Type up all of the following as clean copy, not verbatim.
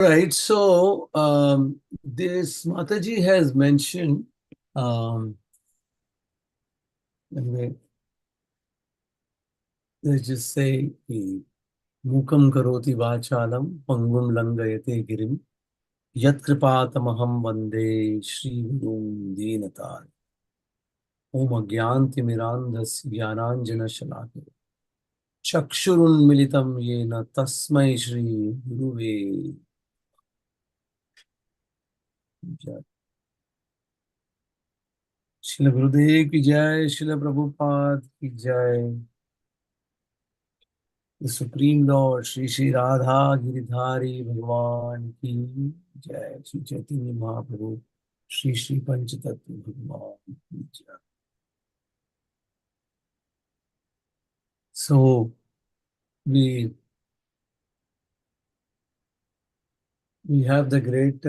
Right. So this Mataji has mentioned, um, anyway, let's just say, Mukam karoti vachalam pangum langayate girim yat kripatamaham vande Shri Gurum Deenatar Om Agyantimirandhas Jnananjana Shalake Chakshurunmilitam Yena Tasmai Shri Guruve Jai. Shila Gurudev ki jai, Shila Prabhupada ki jai. The Supreme Lord Shri Shri Radha Giridhari Bhagwan ki jai. Shri Chaitanya Mahaprabhu Shri Shri Panchatattva Bhagwan ki jai. So we we have the great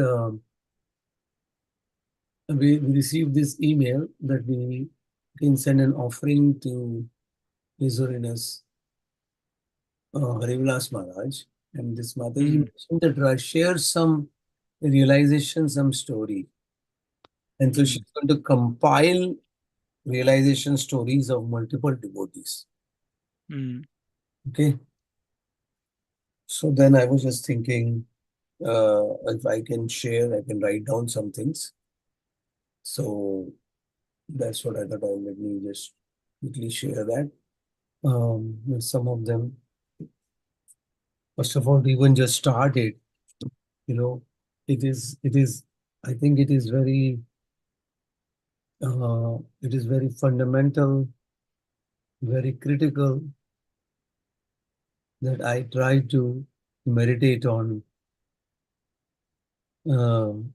we received this email that we can send an offering to His Holiness Harivilas Maharaj, and this Mataji Mm, mentioned that share some realization, some story, and so she's mm, going to compile realization stories of multiple devotees. mm, Okay, so then I was just thinking, if I can share, I can write down some things. So that's what I thought. Let me just quickly share that. With some of them. First of all, even just started, you know, it is, I think it is very fundamental, very critical that I try to meditate on, um,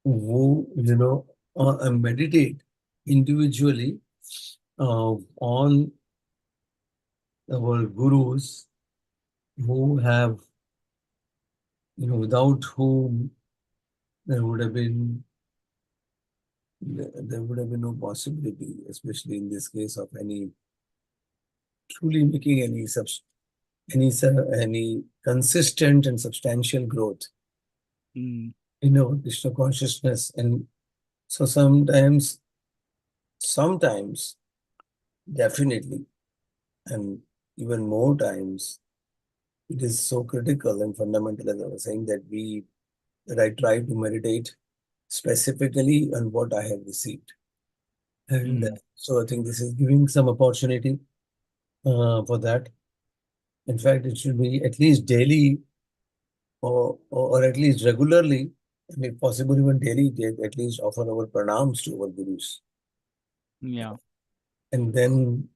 you know, meditate individually on our gurus who have, without whom there would have been there would have been no possibility, especially in this case of any truly making any consistent and substantial growth mm, in our Krishna consciousness. And so sometimes, definitely, and even more times, it is so critical and fundamental, as I was saying, that I try to meditate specifically on what I have received. And mm, so I think this is giving some opportunity for that. In fact, it should be at least daily or at least regularly, and if possible, even daily, at least offer our pranams to our gurus. yeah. And then,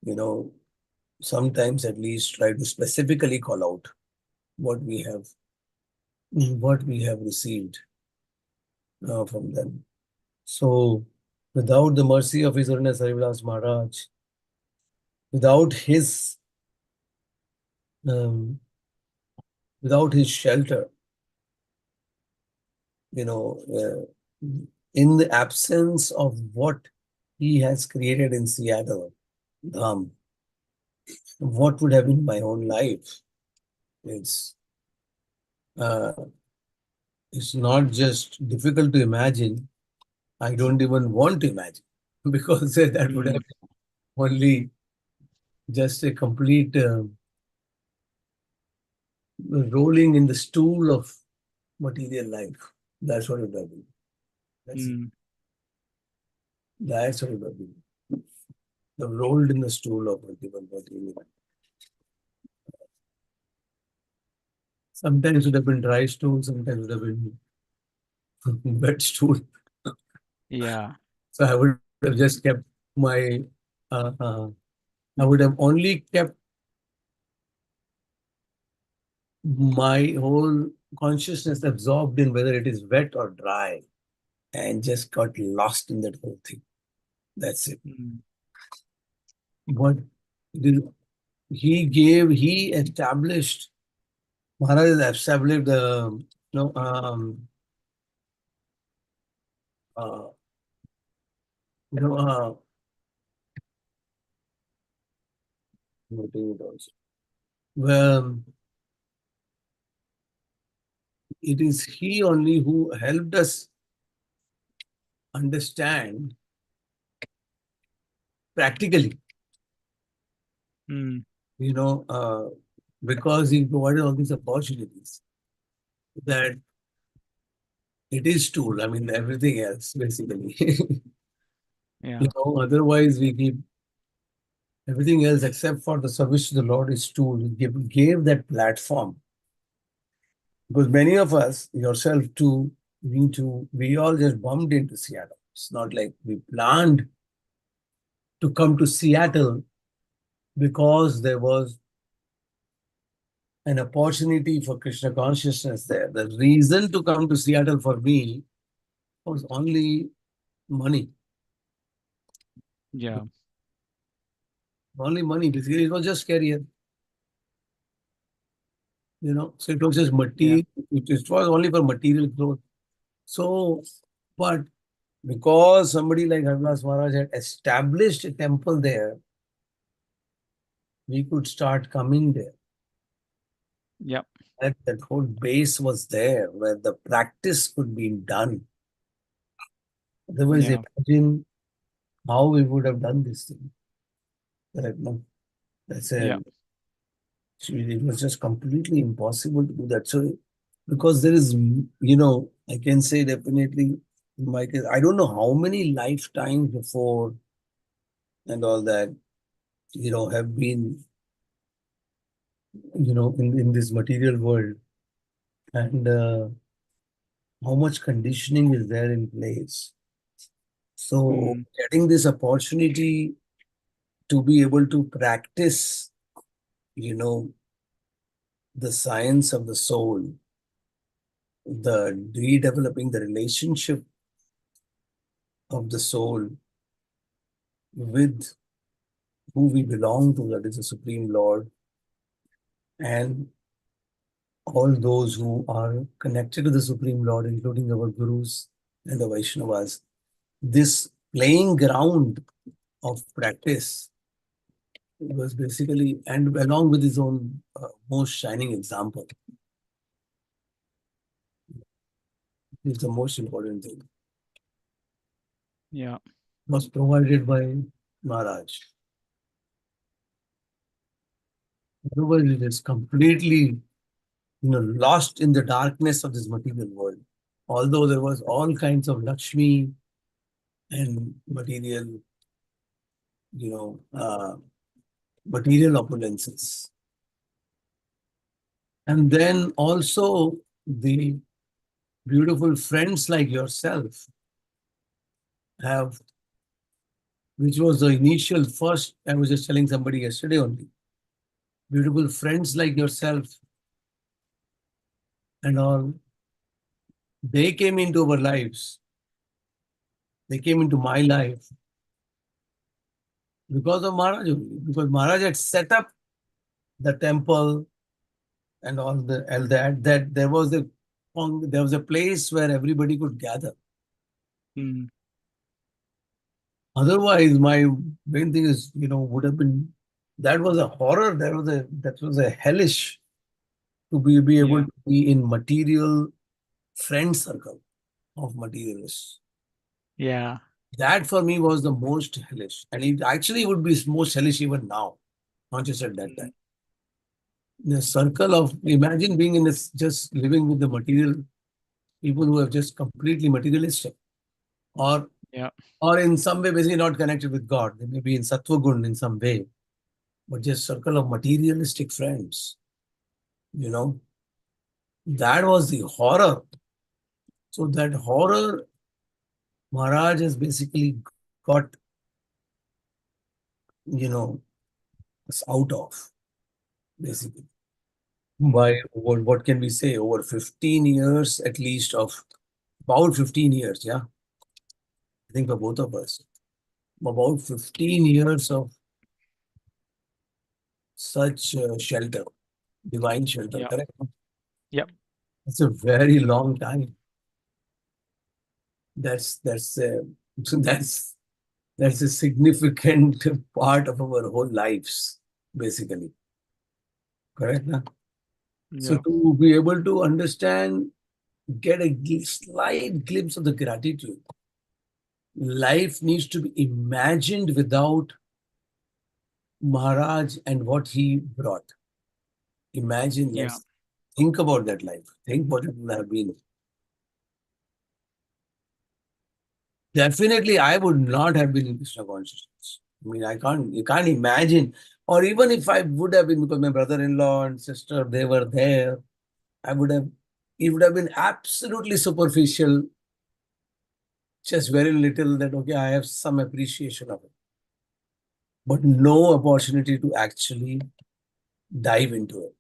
you know, sometimes at least try to specifically call out what we have what we have received from them. So, without the mercy of His Holiness Harivilas Maharaj, without um, without his shelter, in the absence of what he has created in Seattle, what would have been my own life? It's uh, it's not just difficult to imagine. I don't even want to imagine because that would have Mm, been only just a complete rolling in the stool of material life. That's what it would have been. That's it. mm, That's what it would have been. The rolled in the stool of multiple material life. Sometimes it would have been dry stool, sometimes it would have been wet stool. yeah. So I would have just kept my, uh, uh, I would have only kept my whole consciousness absorbed in whether it is wet or dry and just got lost in that whole thing. That's it. Mm, What did he established, Maharaj has established the, you know, uh, you know, what is it also? Well, it is he only who helped us understand practically, mm, you know, because he provided all these opportunities that it is tool. I mean, everything else basically. yeah, Otherwise we keep everything else except for the service to the Lord is tool. He gave that platform because many of us, yourself too, we all just bumped into Seattle. It's not like we planned to come to Seattle because there was an opportunity for Krishna consciousness there. The reason to come to Seattle for me was only money. yeah, Only money. Basically, it was just career. So it was just yeah, material. It was only for material growth. So, but because somebody like Harivilas Maharaj had established a temple there, we could start coming there. yeah, That whole base was there where the practice could be done. Otherwise, yeah, imagine how we would have done this thing. Correct? No? That's yeah, a, it was just completely impossible to do that. So, because there is, I can say definitely, in my case, I don't know how many lifetimes before and all that, have been, in this material world and how much conditioning is there in place. So, mm, getting this opportunity to be able to practice, you know, the science of the soul, the redeveloping the relationship of the soul with who we belong to, that is the Supreme Lord, and all those who are connected to the Supreme Lord, including our Gurus and the Vaishnavas. This playing ground of practice was basically, and along with his own most shining example, is the most important thing, yeah, was provided by Maharaj. Otherwise, it is completely, lost in the darkness of this material world. Although there was all kinds of Lakshmi and you know, uh, material opulences. And then also the beautiful friends like yourself have, which was the initial first, I was just telling somebody yesterday only, beautiful friends like yourself and all, they came into our lives. They came into my life because of Maharaj only, because Maharaj had set up the temple and all that there was a place where everybody could gather. mm, Otherwise, my main thing is, would have been that was a horror. That was a hellish to be able yeah, to be in material friend circle of materialists. yeah, That for me was the most hellish, and it actually would be most hellish even now, not just at that time. mm, The circle of imagine being in this just living with the material people who have just completely materialistic, or yeah, or in some way basically not connected with God. They may be in sattva gun in some way, but just circle of materialistic friends. You know, that was the horror. So that horror Maharaj has basically got, you know, us out of basically by mm, what can we say over 15 years at least of about 15 years, yeah. I think for both of us, about 15 years of such shelter, divine shelter, yeah, correct? yeah, It's a very long time. That's that's that's a significant part of our whole lives, basically. Correct? Huh? So yeah, to be able to understand, get a slight glimpse of the gratitude. Life needs to be imagined without Maharaj and what he brought. Imagine, Yeah. let's think about that life. Think what it would have been. Definitely, I would not have been in Krishna consciousness. I mean, you can't imagine. Or even if I would have been, because my brother-in-law and sister, they were there, I would have, it would have been absolutely superficial, just very little that, okay, I have some appreciation of it, but no opportunity to actually dive into it.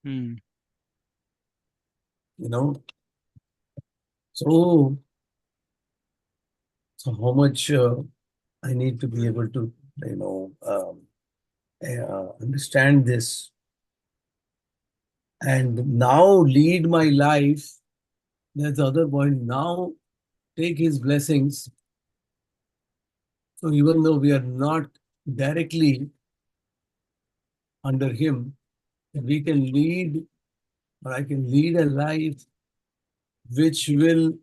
Mm. You know, so so how much I need to be able to, understand this and now lead my life. That's the other point. Now take his blessings. So even though we are not directly under him, we can lead, or I can lead a life which will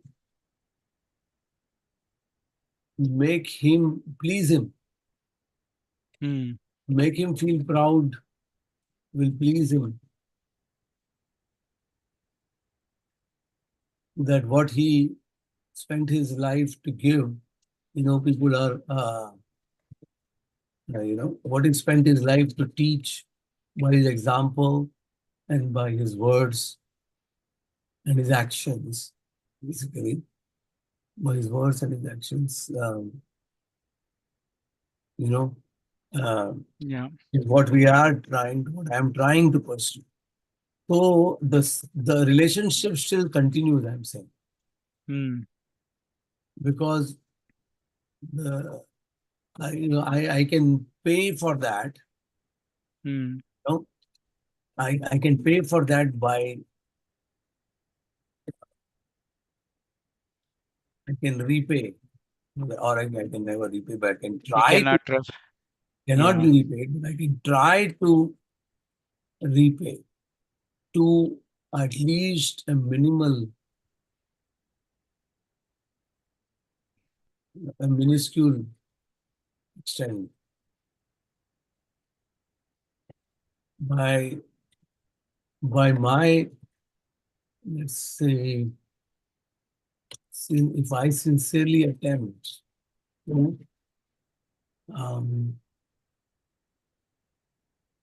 make him, please him, Mm. make him feel proud, will please him. That what he spent his life to give, people are, what he spent his life to teach by his example and by his words and his actions, basically, by his words and his actions, you know, uh, Yeah. is what we are trying, what I'm trying to pursue. So the relationship still continues, I'm saying, Mm. because the I can pay for that. Mm. You know, I can pay for that by I can repay, or I can never repay, but I can We try to cannot ref. cannot Yeah. be repaid, but I can try to repay to at least a minimal, a minuscule extent by my, let's say, if I sincerely attempt to um,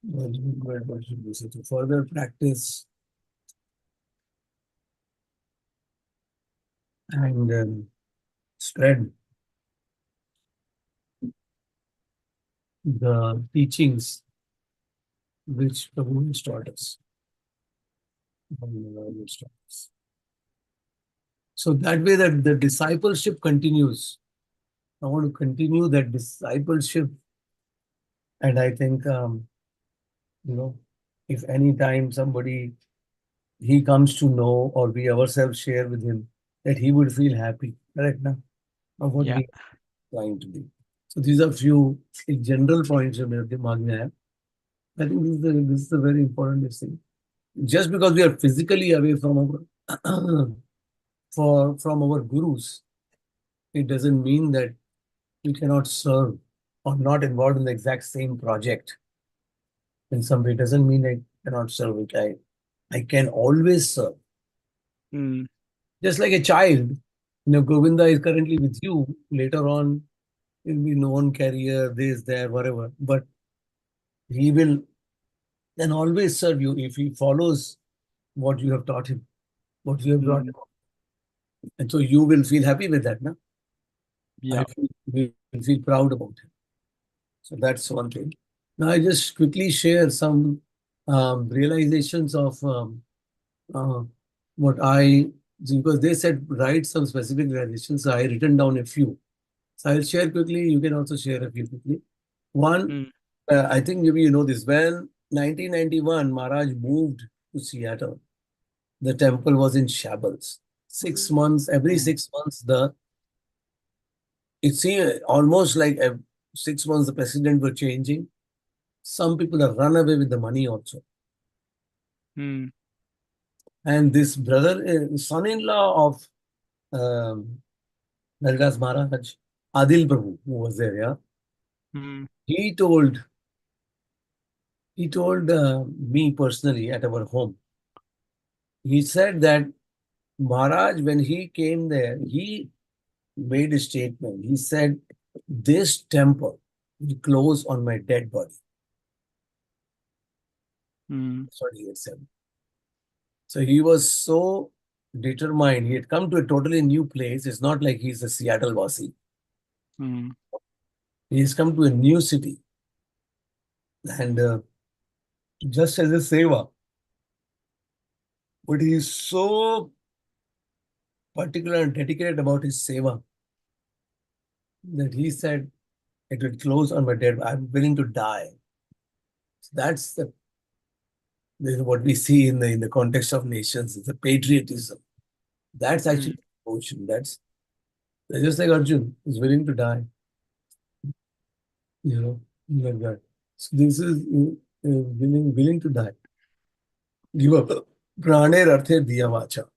what should we say, to further practice and spread the teachings which Prabhu has taught us. Has taught us. So that way that the discipleship continues. I want to continue that discipleship. And I think, you know, if any time somebody, he comes to know or we ourselves share with him, that he would feel happy, correct now, of what Yeah. we are trying to do. So these are few general points of दिमाग में है. I think this is a very important thing. Just because we are physically away from our from our gurus, it doesn't mean that we cannot serve or not involved in the exact same project. In some way, it doesn't mean I cannot serve it. I can always serve. Mm. Just like a child, Govinda is currently with you. Later on, he'll be known career, this, there, whatever. But he will then always serve you if he follows what you have taught him, what you have brought him. Mm. And so you will feel happy with that, no? Yeah. We will feel proud about it. So that's one thing. Now I just quickly share some realizations of uh, what I, because they said write some specific realizations. So I written down a few. So I'll share quickly. You can also share a few quickly. One, Mm. I think maybe you know this. When 1991 Maharaj moved to Seattle, the temple was in shambles. 6 months, every Mm. 6 months, it seemed almost like 6 months the president were changing. Some people have run away with the money also. Mm. And this brother, son-in-law of um, Harivilas Maharaj, Adil Prabhu, who was there, yeah, mm, he told he told me personally at our home. He said that Maharaj, when he came there, he made a statement. He said, "This temple will close on my dead body." mm, That's what he had said. So he was so determined. He had come to a totally new place. It's not like he's a Seattle Vasi. mm, He's come to a new city. And just as a seva, but he's so particular and dedicated about his seva that he said, "It will close on my dead. I'm willing to die." So that's this is what we see in the context of nations. It's a patriotism. That's mm, actually devotion. That's just like Arjun is willing to die, you know, like that. So this is willing to die. Give up. Praner arthe diya vacha.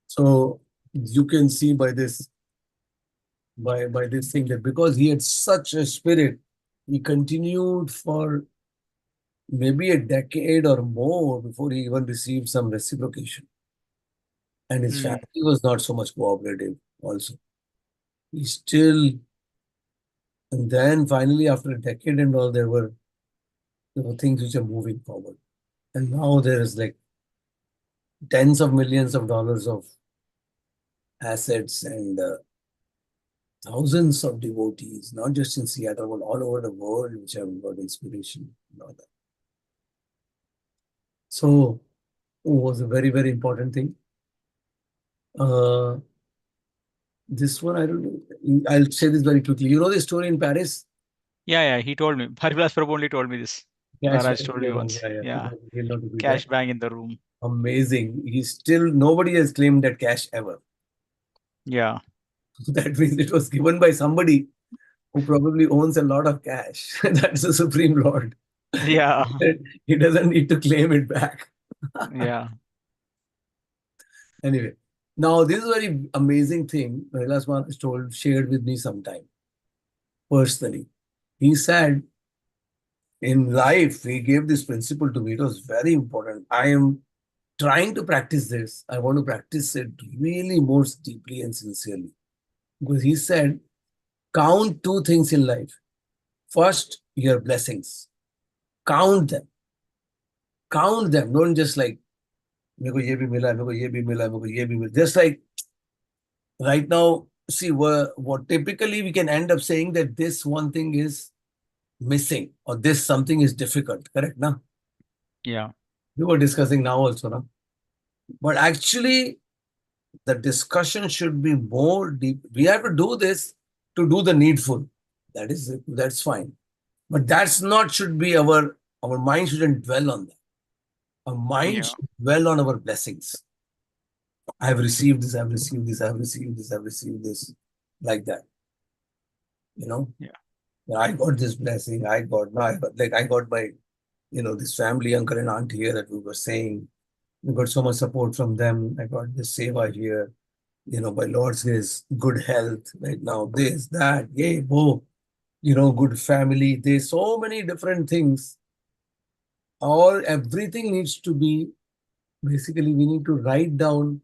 So you can see by this thing that because he had such a spirit, he continued for maybe a decade or more before he even received some reciprocation. And his mm, family was not so much cooperative also. He still, and then finally after a decade and all, there were things which are moving forward. And now there is like tens of millions of dollars of assets and thousands of devotees, not just in Seattle, but all over the world, which have got inspiration and all that. So it was a very, very important thing. Uh, this one, I don't know. I'll say this very quickly. You know the story in Paris? yeah, yeah, he told me. Harivilas Prabhu only told me this. Cash Maharaj value, told yeah, me once. yeah, Yeah, he'll not repeat that. cash bang in the room. Amazing. He's still, nobody has claimed that cash ever. Yeah, That means it was given by somebody who probably owns a lot of cash. That's the Supreme Lord. yeah, He doesn't need to claim it back. yeah, Anyway, now this is a very amazing thing Kailash Maharaj shared with me sometime personally. He said in life, he gave this principle to me. It was very important. I am trying to practice this. I want to practice it really most deeply and sincerely. Because he said, count two things in life. First, your blessings. Count them. Count them. Don't just like, मेरे को ये भी मिला, मेरे को ये भी मिला, मेरे को ये भी मिला. Just like right now, see, what typically we can end up saying that this one thing is missing or this something is difficult. Correct? Now, yeah, we were discussing now also. Now. But actually, the discussion should be more deep. We have to do this to do the needful. That's fine. But that's not should be our mind shouldn't dwell on that. Our mind yeah, should dwell on our blessings. I've received this, I've received this, I've received this, I've received this, like that. You know, yeah, I got this blessing, I got no, I got my, this family, uncle and aunt here that we were saying. We got so much support from them. I got this seva here, by Lord's grace, good health right now, this, that, yay, whoa, good family. There's so many different things. All everything needs to be basically we need to write down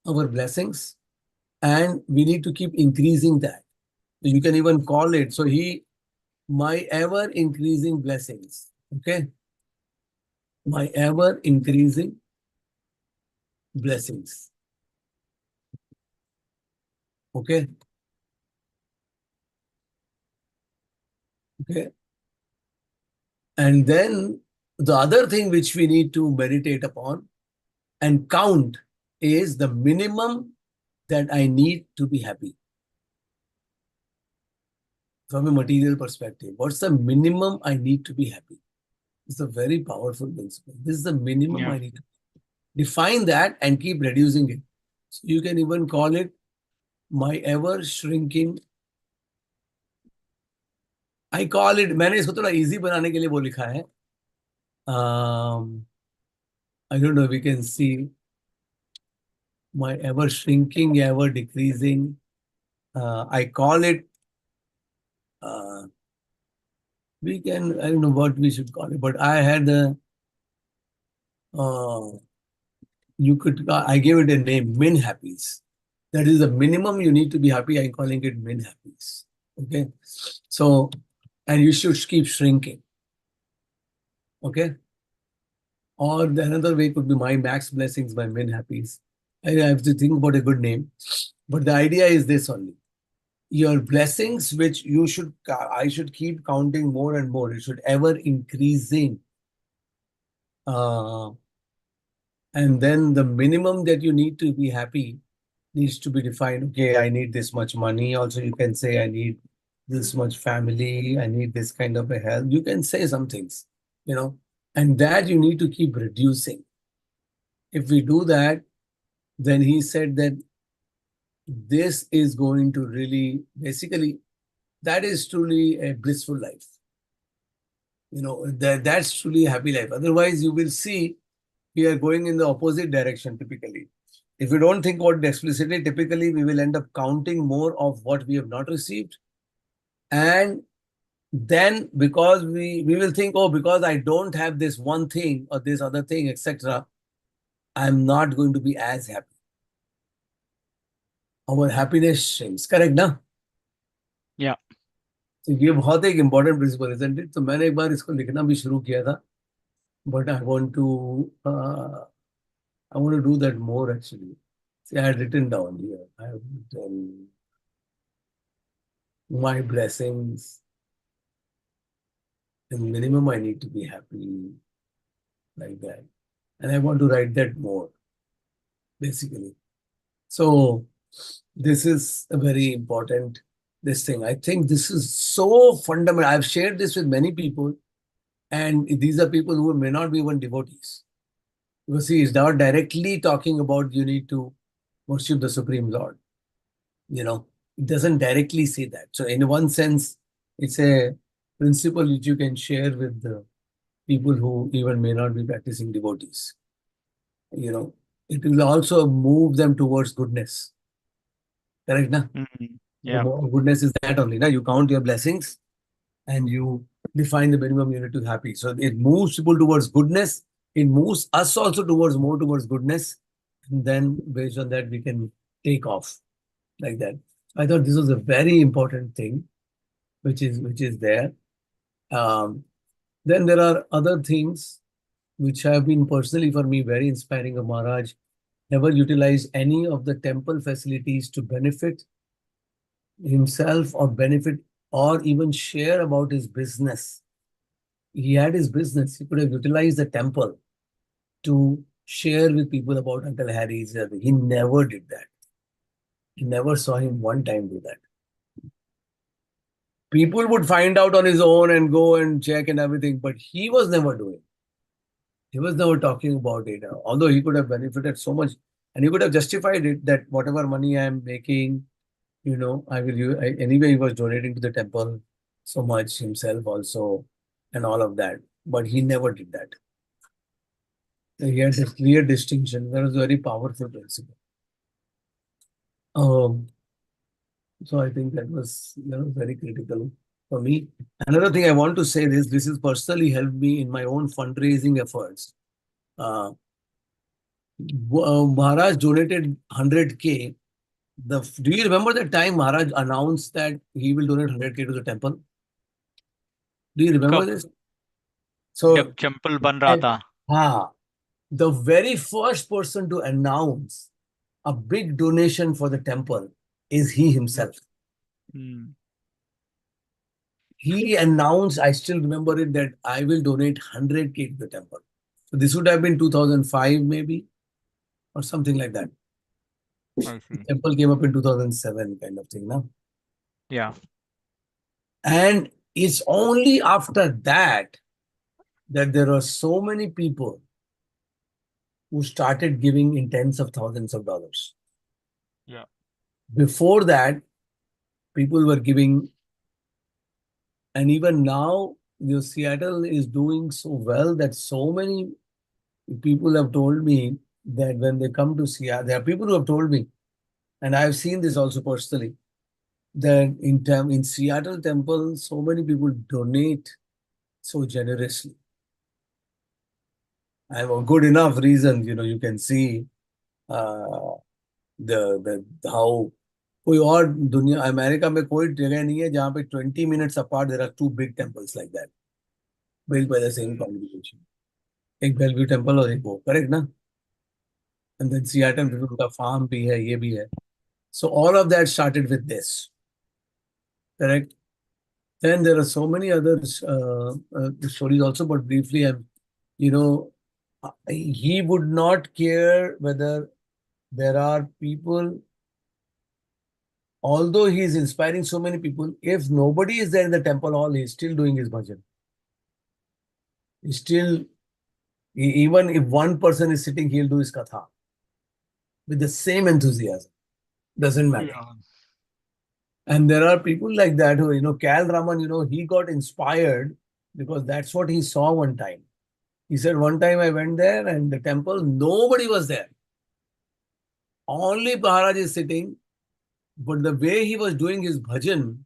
our blessings and we need to keep increasing that. You can even call it. So my ever increasing blessings. Okay. My ever increasing blessings. Okay. Okay. And then the other thing which we need to meditate upon and count is the minimum that I need to be happy from a material perspective. What's the minimum I need to be happy? It's a very powerful principle. This is the minimum yeah, I need to define that and keep reducing it. So you can even call it my ever shrinking. I call it, मैंने इसको थोड़ा easy बनाने के लिए वो लिखा है. Um, I don't know if we can see my ever shrinking, ever decreasing. I call it, uh, we can, I don't know what we should call it, but I had a, uh, I gave it a name, min happies. That is the minimum you need to be happy. I'm calling it min happies. Okay. So, and you should keep shrinking. Okay. Or another way could be my max blessings, my min happies. I have to think about a good name. But the idea is this only. Your blessings, which I should keep counting more and more. It should ever increasing. Uh, and then the minimum that you need to be happy needs to be defined. Okay, I need this much money. Also, you can say I need this much family. I need this kind of a health. You can say some things, you know, and that you need to keep reducing. If we do that, then he said that this is going to really, basically, that is truly a blissful life. That's truly a happy life. Otherwise, you will see we are going in the opposite direction typically. If we don't think about it explicitly, typically we will end up counting more of what we have not received. And then because we will think, oh, because I don't have this one thing or this other thing, etc., I'm not going to be as happy. Our happiness shrinks. Correct, ना? Yeah. तो ये बहुत एक important principle, isn't it? तो मैंने एक बार इसको लिखना भी शुरू किया था. But I want to do that more actually. See, I had written down here. I have written my blessings. The minimum I need to be happy, like that. And I want to write that more, basically. So this is a very important this thing. I think this is so fundamental. I've shared this with many people, and these are people who may not be even devotees. You see, it's not directly talking about you need to worship the Supreme Lord. It doesn't directly say that. So in one sense, it's a principle which you can share with the people who even may not be practicing devotees. It will also move them towards goodness. Correct, na? Mm-hmm. The Yeah. more goodness is that only, na? You count your blessings and you define the minimum unit to happy. So it moves people towards goodness. It moves us also towards goodness. And then based on that, we can take off like that. I thought this was a very important thing, which is there. Um, then there are other things which have been personally for me very inspiring. Of Maharaj never utilized any of the temple facilities to benefit himself or benefit or even share about his business. He had his business. He could have utilized the temple to share with people about Uncle Harry's. He never did that. He never saw him one time do that. People would find out on his own and go and check and everything, but he was never doing. He was never talking about it. Although he could have benefited so much, and he could have justified it that whatever money I'm making, I will use. Anyway, he was donating to the temple so much himself also, and all of that. But he never did that. He had a clear distinction. That was a very powerful principle. Um, so I think that was very critical for me. Another thing I want to say is this has personally helped me in my own fundraising efforts. Uh, Maharaj donated 100K. Do you remember the time Maharaj announced that he will donate 100K to the temple? Do you remember कब this? जब So, temple बन रहा and, था. the very first person to announce a big donation for the temple is he himself. Mm. He announced, I still remember it, that I will donate 100K to the temple. So this would have been 2005 maybe, or something like that. I The see. temple came up in 2007 kind of thing now. Yeah. And it's only after that that there are so many people who started giving in tens of thousands of dollars. Yeah. Before that, people were giving, and even now, Seattle is doing so well that so many People have told me that when they come to Seattle, there are people who have told me, and I've seen this also personally, that in Seattle temple, so many people donate so generously. I have a good enough reason, you can see uh, the how कोई और दुनिया America में कोई जगह नहीं है जहाँ पे 20 minutes apart there are two big temples like that built by the same Mm. congregation. एक बेलव्यू टेम्पल और एक वो करेक्ट ना एंड देन सियाटल Mm. में उनका फार्म भी है ये भी है so all of that started with this correct then there are so many other stories also but briefly you know he would not care whether there are people although he is inspiring so many people if nobody is there in the temple hall he's still doing his bhajan he's still even if one person is sitting he'll do his katha with the same enthusiasm doesn't matter. Yeah. And there are people like that who, Cal Raman, he got inspired because that's what he saw one time. He said, one time I went there and the temple, nobody was there. Only Maharaj is sitting. But the way he was doing his bhajan,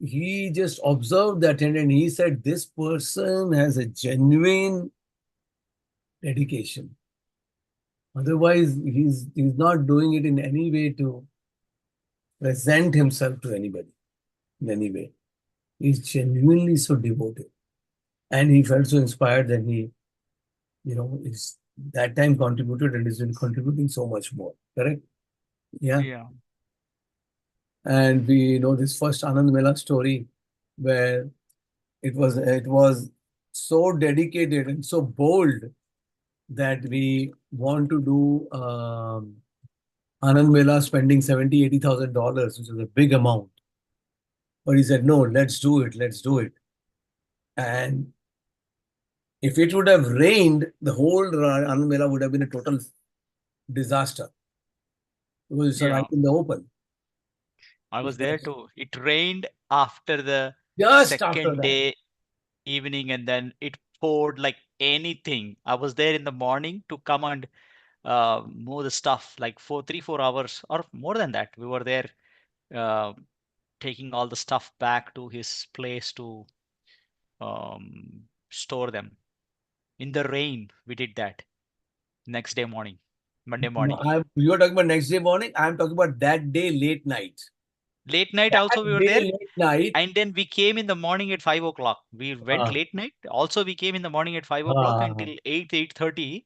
he just observed that and he said, this person has a genuine dedication. Otherwise, he's not doing it in any way to present himself to anybody in any way. He's genuinely so devoted. And he felt so inspired that he, is that time contributed and is contributing so much more. Correct? Yeah. Yeah. And we know this first Anand Mela story where it was so dedicated and so bold that we want to do Anand Mela spending 70,000, 80,000, which is a big amount. But he said, no, let's do it, let's do it. And if it would have rained, the whole Anand Mela would have been a total disaster because it's right Yeah. in the open. I was there Yes. too. It rained after the Just after second that. day evening, and then it poured like anything. I was there in the morning to come and move the stuff like for 3 4 hours or more than that. We were there uh, taking all the stuff back to his place to store them. In the rain, we did that next day morning, Monday morning. You are talking about next day morning. I'm talking about that day late night. Late night That also we were day there, late night. and then we came in the morning at 5 o'clock. We went Uh, late night. Also, we came in the morning at 5 o'clock uh, until 8 8:30.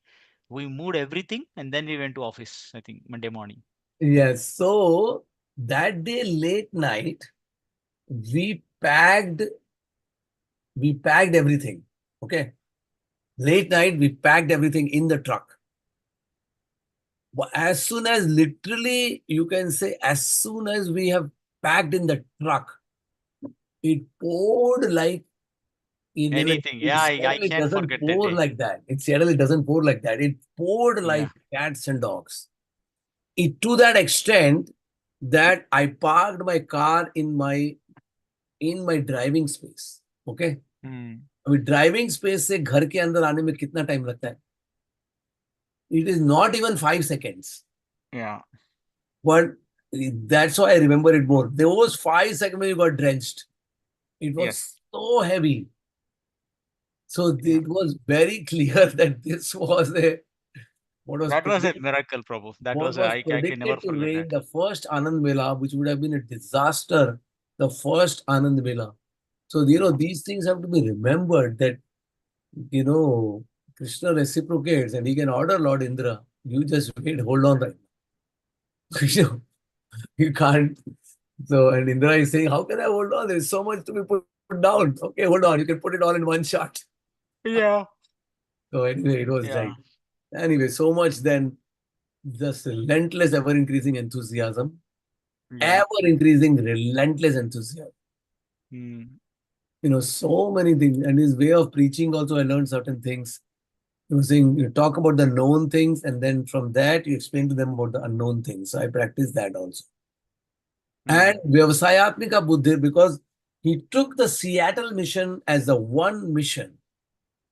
We moved everything, and then we went to office. I think Monday morning. yes. So that day late night, we packed, we packed everything. Okay. Late night, we packed everything in the truck. As soon as literally, you can say, as soon as we have packed in the truck, it poured like Anything. in Yeah, I Seattle, it can't doesn't forget that pour day. like that. In Seattle, it doesn't pour like that. It poured Yeah. like cats and dogs. It to that extent that I parked my car in my driving space. Okay. Hmm. अभी driving space से घर के अंदर आने में कितना time लगता है it is not even 5 seconds Yeah. but that's why I remember it more there was 5 seconds when you got drenched it was Yes. so heavy so Yeah. it was very clear that this was a what was That was a predicted miracle, Prabhu. That what was was I can never predicted to forget rain that. the first Anand Mela which would have been a disaster the first Anand Mela so Yeah. these things have to be remembered that you know, Krishna reciprocates and he can order Lord Indra. You just wait, hold on right now. You can't. So, and Indra is saying, how can I hold on? There's so much to be put down. Okay, hold on. You can put it all in one shot. Yeah. So, anyway, it was Yeah. like, anyway, so much then just relentless, ever increasing enthusiasm, Yeah. ever increasing, relentless enthusiasm. Hmm. So many things. And his way of preaching also, I learned certain things. He was saying you talk about the known things, and then from that you explain to them about the unknown things. So I practice that also. And Hmm. Vyavasayatmika Buddhi, because he took the Seattle mission as the one mission.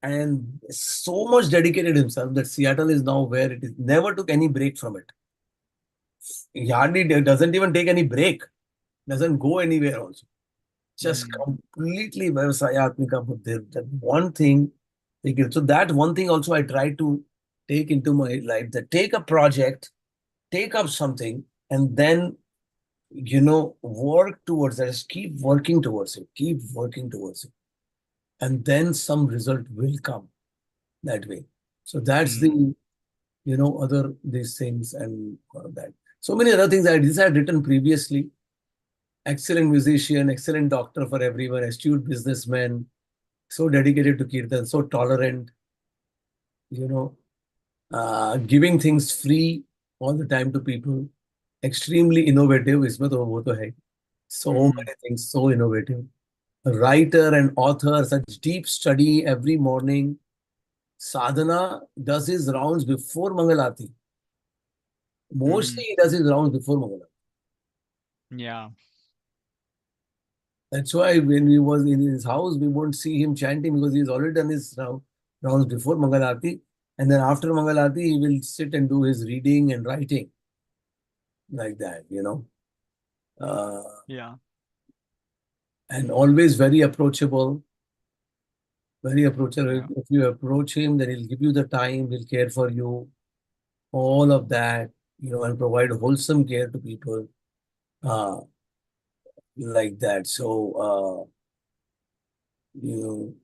and so much dedicated himself that Seattle is now where it is. Never took any break from it. He hardly doesn't even take any break. Doesn't go anywhere also. Just Mm, completely Vyasayatmika Buddhi. That one thing, take it. So that one thing also I try to take into my life. That take a project, take up something, and then work towards that. Just keep working towards it. Keep working towards it, and then some result will come that way. So that's mm, the other these things and all of that. So many other things I had written previously. Excellent musician, excellent doctor for everyone, astute businessman, so dedicated to Kirtan, so tolerant, you know, giving things free all the time to people, extremely innovative. इसमें तो वो तो है. So mm, many things, so innovative. A writer and author, such deep study every morning. Sadhana does his rounds before Mangal Aarti. Mostly mm. he does his rounds before Mangal Aarti. Yeah, That's why when we was in his house, we won't see him chanting because he's already done his rounds before Mangal Aarti. And then after Mangal Aarti, he will sit and do his reading and writing like that. Uh, yeah, and always very approachable, very approachable. yeah, If you approach him, then he'll give you the time, he'll care for you, all of that, and provide wholesome care to people uh, like that. So, you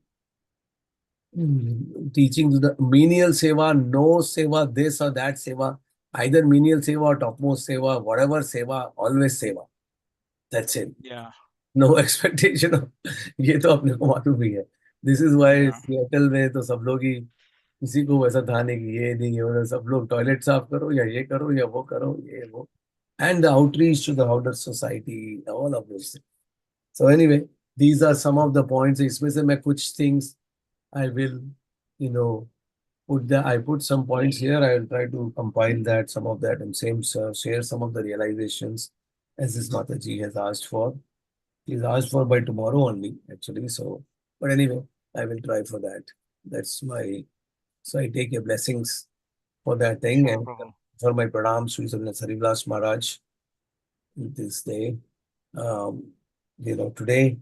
know, teaching to the menial seva, no seva, this or that seva, either menial seva or topmost seva, whatever seva, always seva. That's it. yeah, No expectation of ये तो अपने को मालूम ही है. This is why yeah, Seattle में तो सब लोग ही किसी को वैसा था नहीं कि ये नहीं है वो सब लोग टॉयलेट साफ करो या ये करो या वो करो ये वो and the outreach to the outer society, all of those things. So anyway, these are some of the points. इसमें से मैं कुछ things I will, you know, I put some points here. I will try to compile that, some of that, and share some of the realizations as this Mataji has asked for. He's asked for by tomorrow only, actually. So, but anyway, I will try for that. That's my, so I take your blessings for that thing sure, and Prabhu. for my pranams to Harivilas Maharaj this day. Um, today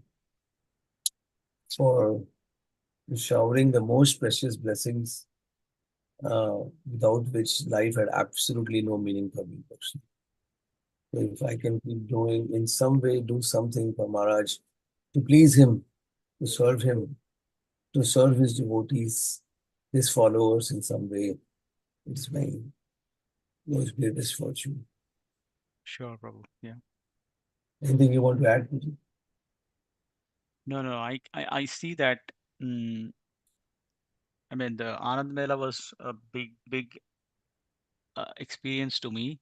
for showering the most precious blessings without which life had absolutely no meaning for me personally. So if I can keep doing in some way, do something for Maharaj to please him, to serve his devotees, his followers in some way, it's my most greatest fortune. Sure, Prabhu. Yeah. Anything you want to add, Puji? No, no, I see that. Mm, I mean, the Anand Mela was a big experience to me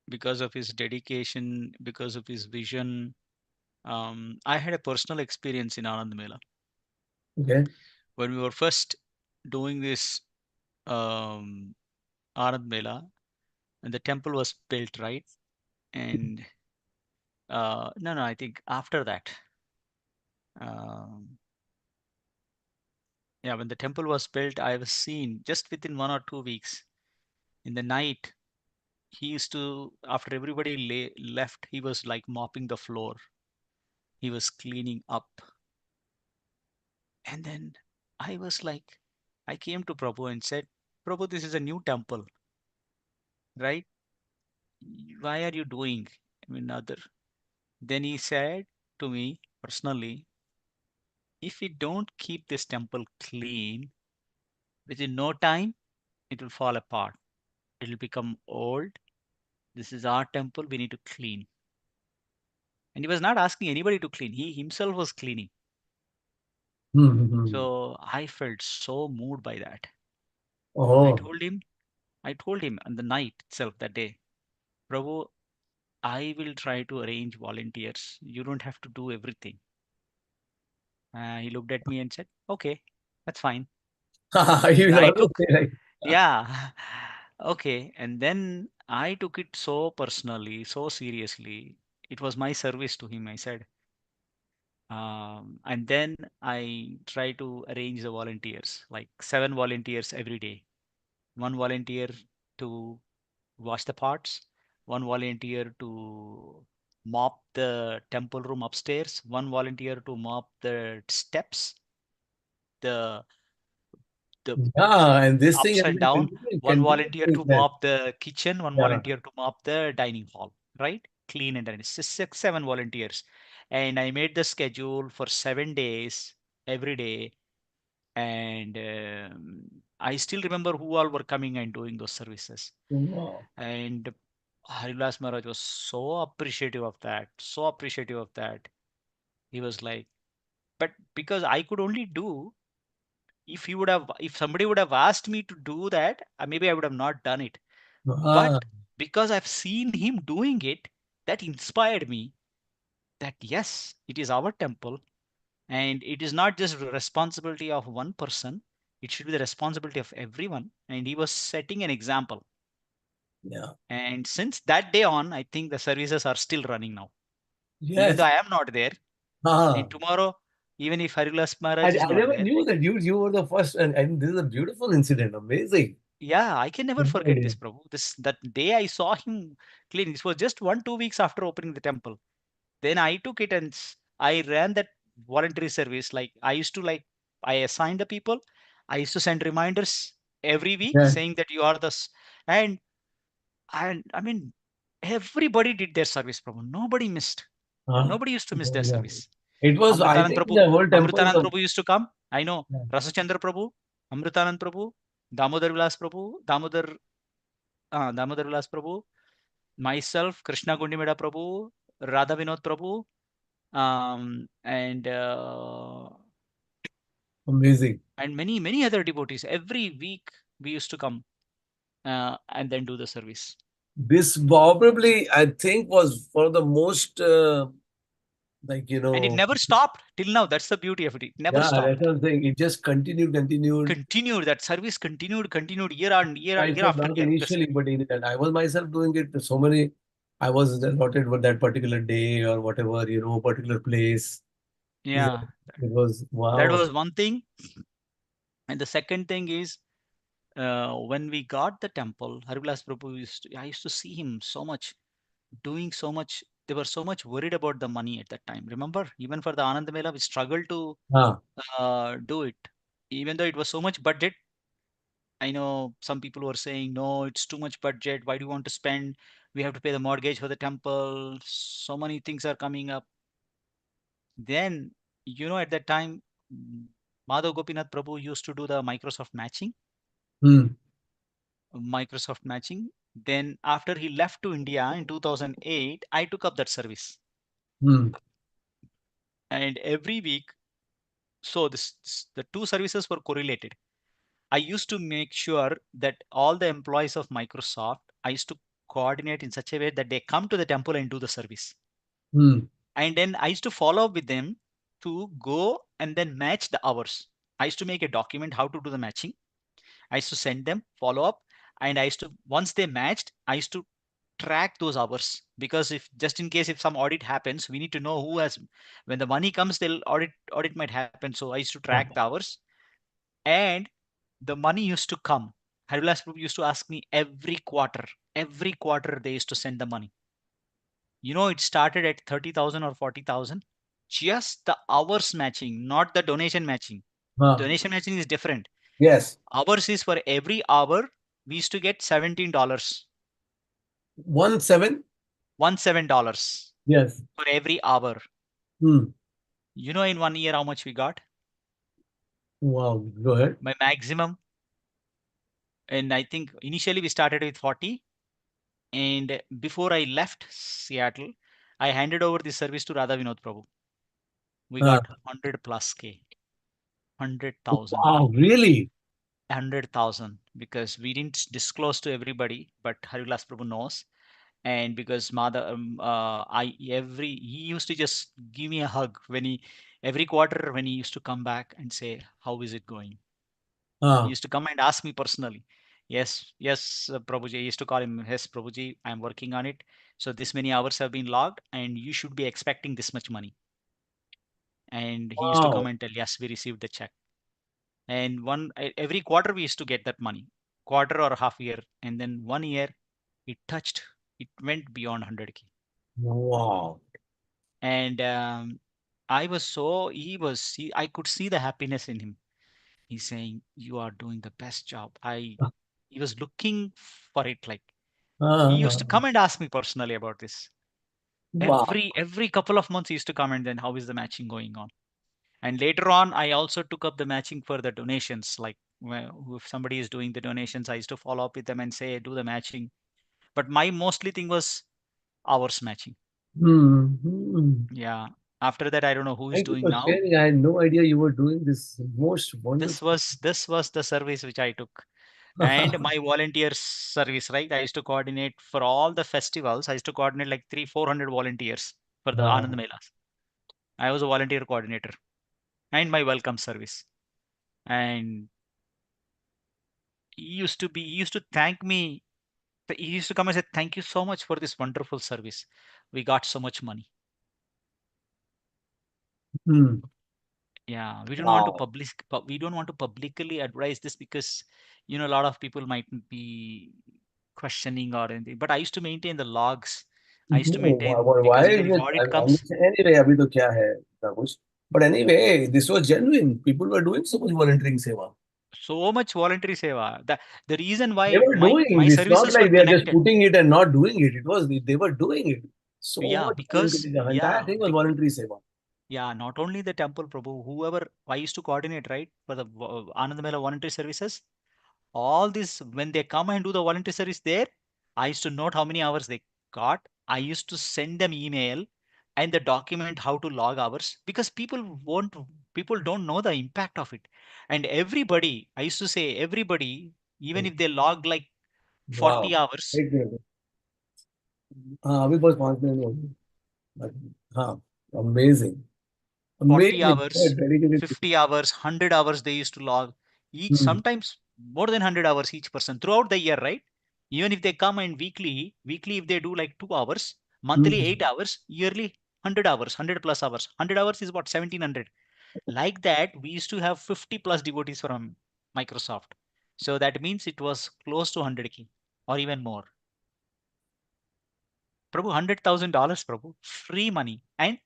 because of his dedication, because of his vision. I had a personal experience in Anand Mela Okay. when we were first doing this um, Anand Mela, and the temple was built, right? And no, no, I think after that, um, yeah, when the temple was built, I was seen just within 1 or 2 weeks in the night. He used to, after everybody left, he was like mopping the floor. He was cleaning up. And then I was like, I came to Prabhu and said, Prabhu, this is a new temple, right? Why are you doing? I mean, other. Then he said to me personally, if we don't keep this temple clean, within no time, it will fall apart. It will become old. This is our temple. We need to clean. And he was not asking anybody to clean. He himself was cleaning. Hmm. So I felt so moved by that. I Oh, told him, I told him on the night itself that day, Prabhu, I will try to arrange volunteers. You don't have to do everything. He looked at me and said, okay, that's fine. you And will I always took, say like, yeah, okay. And then I took it so personally, so seriously. It was my service to him. I said, And then I try to arrange the volunteers, like 7 volunteers every day. One volunteer to wash the pots, one volunteer to mop the temple room upstairs, one volunteer to mop the steps, the the Yeah, and this thing ups has and been down, continuing, one continuing volunteer since to then. mop the kitchen, one Yeah. volunteer to mop the dining hall, right? Clean and dirty. Six, 7 volunteers. And I made the schedule for 7 days every day. And I still remember who all were coming and doing those services. Wow. And Harivilas Maharaj was so appreciative of that, so appreciative of that. He was like, but because I could only do, if somebody would have asked me to do that, maybe I would have not done it. Ah, But because I've seen him doing it, that inspired me that yes, it is our temple and it is not just the responsibility of one person, it should be the responsibility of everyone. And he was setting an example. yeah. And since that day on, I think the services are still running now. Even though Yes. I am not there, Ah. and tomorrow, even if Harivilas Maharaj is I not never there, knew that you were the first, and this is a beautiful incident. Amazing. yeah, I can never No forget idea. this, Prabhu. That day I saw him clean. This was just 1 2 weeks after opening the temple. Then I took it and I ran that voluntary service. Like I used to like I assigned the people. I used to send reminders every week Yeah. saying that you are and and I mean everybody did their service, Prabhu. Nobody missed. Ah. Nobody used to miss their Yeah. service. It was, I Amritanand think, Prabhu, the whole temple Amritanand was. Prabhu used to come. I know Yeah. Rasachandra Prabhu, Amritanand Prabhu, Damodar Vilas Prabhu, Damodar Vilas Prabhu, myself, Krishna Gundimeda Prabhu, Radha Vinod Prabhu, Amazing. and many other devotees. Every week we used to come and then do the service, This probably, I think, was for the most, like, and it never stopped till now. That's the beauty of it. It never yeah, that's stopped. what I'm saying. It just continued, continued. Continued that service, continued year on year Myself, after not year. Because initially, but and I was myself doing it. So many, I was allotted for that particular day or whatever, particular place. Yeah, yeah, it was that wow. was one thing. And the second thing is when we got the temple, Harivilas Prabhu I used to see him so much doing so much. They were so much worried about the money at that time. Remember, even for the Anand Mela, we struggled to Ah, do it. Even though it was so much budget, I know some people were saying, no, it's too much budget. Why do you want to spend? We have to pay the mortgage for the temple. So many things are coming up. Then, at that time, mm, Madhav Gopinath Prabhu used to do the hmm, Microsoft matching. Then after he left to India in 2008, I took up that service. hmm, And every week, so the two services were correlated. I used to make sure that all the employees of Microsoft, I used to coordinate in such a way that they come to the temple and do the service. hmm, And then I used to follow up with them to go and then match the hours. I used to make a document how to do the matching. I used to send them follow up, and I used to once they matched, I used to track those hours, because if just in case if some audit happens, we need to know who has, when the money comes, they'll audit might happen. So I used to track the hours, and the money used to come. Harivilas Group used to ask me every quarter they used to send the money. It started at 30,000 or 40,000. Just the hours matching, not the donation matching. ah, Donation matching is different. yes, Hours is for every hour we used to get $17. 1 7. $17 Yes. for every hour. Hmm. In 1 year how much we got? Wow. Go ahead. My maximum. And I think initially we started with 40. And before I left Seattle, I handed over the service to Radha Vinod Prabhu. We Ah, got 100 plus K, 100,000, wow. Really? 100,000, because we didn't disclose to everybody, but Harivilas Prabhu knows. And because he used to just give me a hug every quarter when he used to come back and say, how is it going? He Ah. used to come and ask me personally. Yes, Prabhuji. I used to call him, yes, Prabhuji, I'm working on it. So this many hours have been logged, and you should be expecting this much money. and he used to come Wow. and tell, yes, we received the check. And every quarter we used to get that money, quarter or half year, and then 1 year it touched, it went beyond 100K. Wow. And I was so I could see the happiness in him. He's saying, you are doing the best job. He was looking for it. Like, he used to Uh, come and ask me personally about this. wow. Every couple of months he used to come, and then how is the matching going on? And later on, I also took up the matching for the donations. Like, well, if somebody is doing the donations, I used to follow up with them and say, do the matching. But my mostly thing was hours matching. Hmm. Hmm. Yeah. After that, I don't know who is Thank you doing for now. sharing. I had no idea you were doing this most This wonderful. was this was the service which I took. And my volunteer service, right? I used to coordinate for all the festivals. I used to coordinate like 400 volunteers for the Anand Wow. Melas. I was a volunteer coordinator, and my welcome service. And he used to thank me. He used to come and say, thank you so much for this wonderful service. We got so much money. Hmm. Yeah, Wow. we don't want to publicly advertise this because, a lot of people might be questioning or anything. But I used to maintain the logs. I used to No, maintain why because is even if it? audit I'm comes, just anyway, अभी तो क्या है इतना कुछ. But anyway, this was genuine. People were doing so much volunteering seva. so much voluntary seva. The reason They why were my doing. It's not services were like they are just connected. putting it and not doing it. It was they were doing it. So Yeah, much because volunteering. The entire thing was voluntary seva. yeah, not only the temple Prabhu, whoever I used to coordinate, right, for the Anand Mela voluntary services. All this, when they come and do the volunteer service there, I used to note how many hours they got. I used to send them email and the document how to log hours, because people don't know the impact of it. And everybody, I used to say, everybody, even if they log like Wow. 40 hours, एक minute. हाँ अभी बस 5 minute हो गए. हाँ. Amazing. 40 Amazing. What a hours, dedicated. 50 hours, 100 hours they used to log. Each, Hmm. sometimes more than 100 hours each person throughout the year, right? Even if they come and weekly if they do like 2 hours, monthly Hmm. 8 hours, yearly 100 hours, 100 plus hours. 100 hours is what, 1700. Like that, we used to have 50 plus devotees from Microsoft. So that means it was close to 100K or even more. Prabhu, $100,000, Prabhu, free money and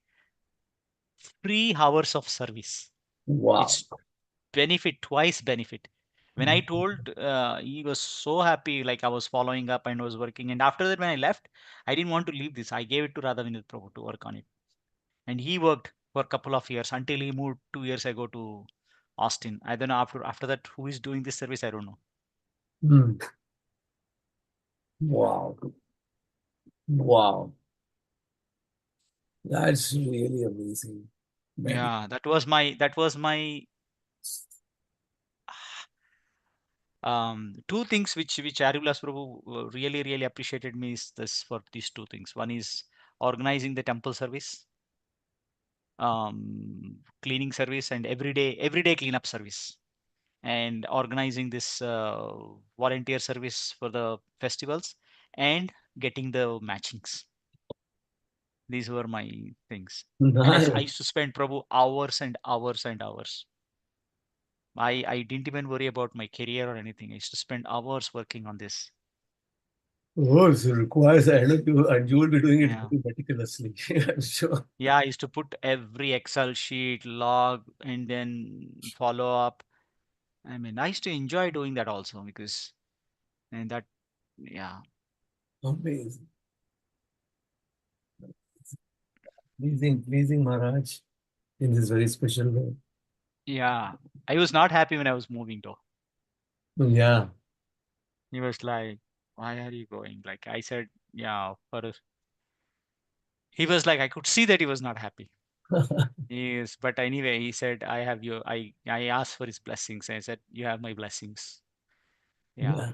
free hours of service. Wow. It's benefit, twice benefit. When I told, he was so happy, like I was following up and was working. And after that, when I left, I didn't want to leave this. I gave it to Radhavinil Prabhu to work on it. And he worked for a couple of years until he moved 2 years ago to Austin. I don't know after that who is doing this service. I don't know. Hmm. Wow. Wow. That's really amazing. Very. Yeah, that was my two things which Harivilas Prabhu really appreciated me is this for these two things. One is organizing the temple service, cleaning service, and everyday cleanup service, and organizing this volunteer service for the festivals, and getting the matchings. These were my things. And I Nice. used to spend Prabhu hours and hours and hours. I didn't even worry about my career or anything. I used to spend hours working on this. Oh, so it requires, I know you, and you will be doing it Yeah. very meticulously. I'm sure. Yeah, I used to put every Excel sheet, log, and then follow up. I mean, I used to enjoy doing that also because, and that, yeah, Amazing. Pleasing, pleasing Maharaj in this very special way. yeah. I was not happy when I was moving though. Yeah. He was like, "Why are you going?" Like I said, "Yeah." He was like, I could see that he was not happy. Yes, but anyway, he said, "I have your." I asked for his blessings. I said, "You have my blessings." Yeah,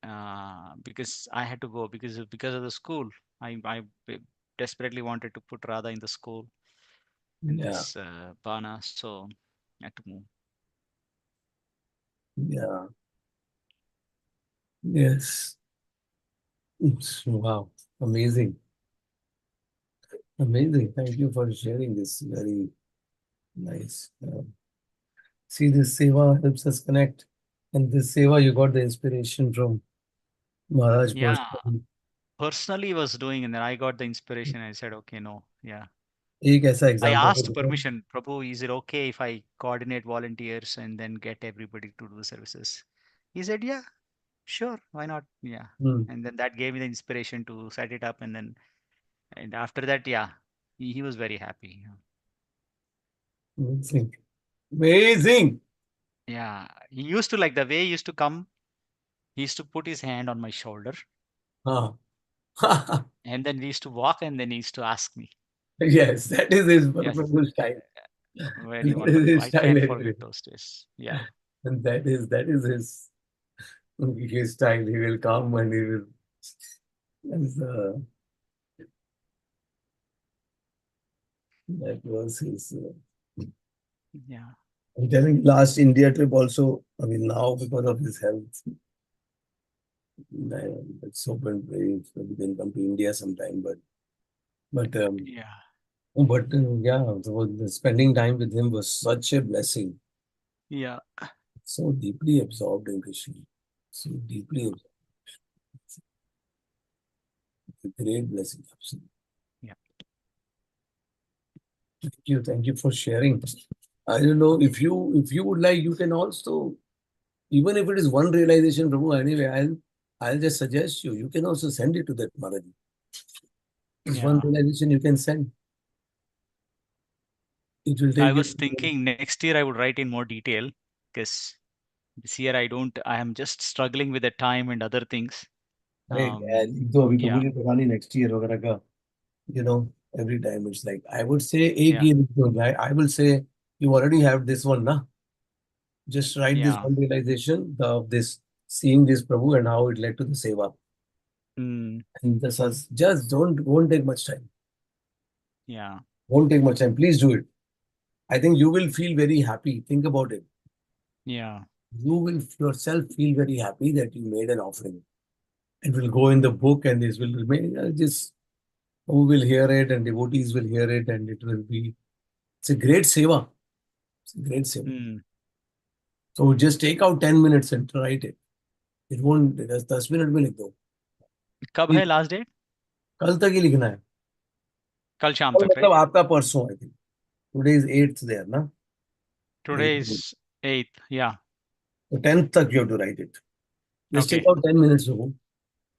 Yeah. because I had to go because of the school. I desperately wanted to put Radha in the school in Yeah. this Bana, so I had to move. Yeah. Yes. Wow. Amazing. Amazing. Thank you for sharing this very Nice. See, this seva helps us connect. And this seva, you got the inspiration from Maharaj Yeah, personally. personally was doing, and then I got the inspiration. I said, okay, no, yeah. एक ऐसा I example asked बताओ. permission, Prabhu, is it okay if I coordinate volunteers and then get everybody to do the services? He said, yeah, sure, why not? Yeah. Hmm. And then that gave me the inspiration to set it up. And after that, yeah, he was very happy. Amazing. Amazing. Yeah. He used to like the way he used to come, he used to put his hand on my shoulder हाँ. and then we used to walk and then he used to ask me. Yes, that is his Yes. wonderful style. Very That is wonderful. his I style can't anyway. forget those days. Yeah. And that is his style. He will come and he will. That's, that was his. Yeah. I'm telling you, last India trip also. I mean, now because of his health, it's so been brave. We can come to India sometime, but Yeah. yeah, spending time with him was such a blessing. Yeah. So deeply absorbed in Krishna. So deeply absorbed. It's a great blessing. Absolutely. Yeah. Thank you for sharing. I don't know if you would like, you can also, even if it is one realization, Prabhu, anyway, I'll just suggest you. You can also send it to that Maharaj. It's one Yeah. realization you can send. It will I take was you. thinking next year I would write in more detail because this year I am just struggling with the time and other things. अरे यार, एक तो अभी तो Yeah. मुझे पता नहीं next year वगैरह का. you know every time it's like I would say एक Yeah. ये लिख दो. I will say you already have this one na. Just write this Yeah. one realization of this, seeing this Prabhu and how it led to the seva. Mm, And this has just don't won't take much time. yeah. Won't take much time. Please do it. I think you will feel very happy. Think about it. Yeah. You will yourself feel very happy that you made an offering. It will go in the book and this will remain. Just who will hear it and devotees will hear it and it will be. It's a great seva. It's a great seva. Mm. So just take out 10 minutes and write it. It won't. 10 minute में लिख दो. कब है Please, last date? कल तक ही लिखना है. कल शाम कल तक, मतलब राइट? आपका परसों I think. Today is 8th there ना. Today is 8th. Yeah. So 10th तक you have to write it. Just take Okay. out 10 minutes. Prabhu.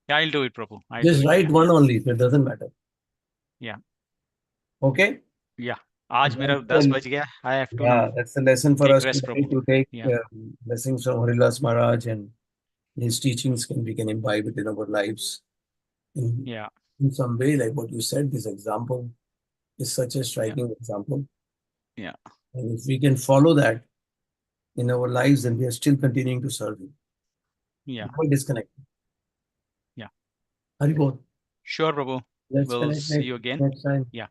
Yeah, I'll do it, Prabhu. I'll do Just it. write Yeah. one only. It doesn't matter. Yeah. Okay. Yeah. आज मेरा That's 10 the, बज गया. I have to yeah, that's the lesson for take us rest, today, Prabhu. to take Yeah. blessings from Harivilas Maharaj, and his teachings we can imbibe it in our lives in, Yeah. in some way. Like what you said, this example is such a Yeah. striking example. Yeah. And if we can follow that in our lives, then we are still continuing to serve him. Yeah. Never disconnect. Yeah. Haribol. Sure, Prabhu. Let's We'll connect see you again. next time. Yeah.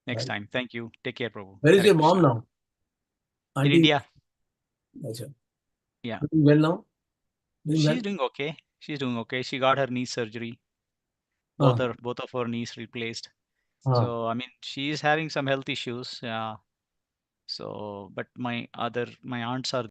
Next Bye. time. Thank you. Take care, Prabhu. Where is Hare your mom Krishna. now? In Auntie, India. Acha. Yeah. Doing well now? Doing She's well? doing okay. She's doing okay. She got her knee surgery. Ah, Both of her knees replaced. ah. So I mean, she's having some health issues. Yeah. So, but my aunts are